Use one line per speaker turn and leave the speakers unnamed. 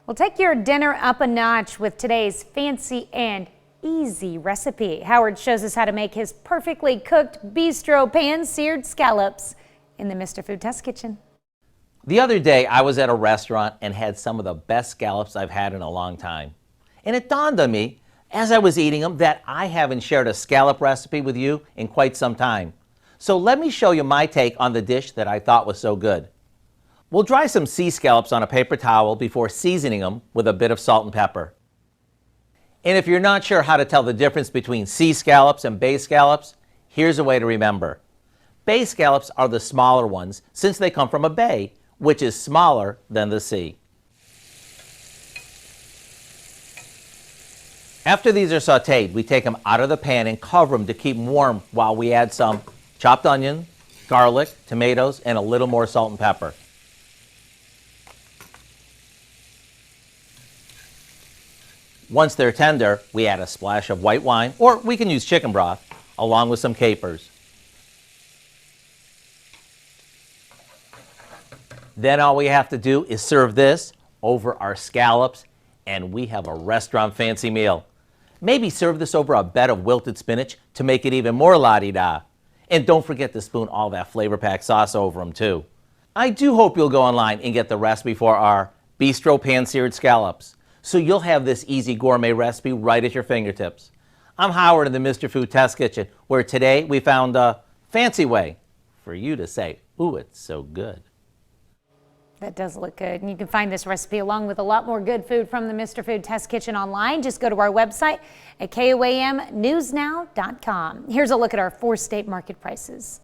Well, take your dinner up a notch with today's fancy and easy recipe. Howard shows us how to make his perfectly cooked bistro pan-seared scallops in the Mr. Food Test Kitchen.
The other day I was at a restaurant and had some of the best scallops I've had in a long time. And it dawned on me as I was eating them that I haven't shared a scallop recipe with you in quite some time. So let me show you my take on the dish that I thought was so good. We'll dry some sea scallops on a paper towel before seasoning them with a bit of salt and pepper. And if you're not sure how to tell the difference between sea scallops and bay scallops, here's a way to remember. Bay scallops are the smaller ones since they come from a bay, which is smaller than the sea. After these are sauteed, we take them out of the pan and cover them to keep them warm while we add some chopped onion, garlic, tomatoes, and a little more salt and pepper. Once they're tender, we add a splash of white wine, or we can use chicken broth, along with some capers. Then all we have to do is serve this over our scallops, and we have a restaurant fancy meal. Maybe serve this over a bed of wilted spinach to make it even more la-di-da. And don't forget to spoon all that flavor-packed sauce over them too. I do hope you'll go online and get the recipe for our Bistro Pan-Seared Scallops, so you'll have this easy gourmet recipe right at your fingertips. I'm Howard in the Mr. Food Test Kitchen, where today we found a fancy way for you to say, ooh, it's so good.
That does look good. And you can find this recipe along with a lot more good food from the Mr. Food Test Kitchen online. Just go to our website at KOAMnewsnow.com. Here's a look at our 4-state market prices.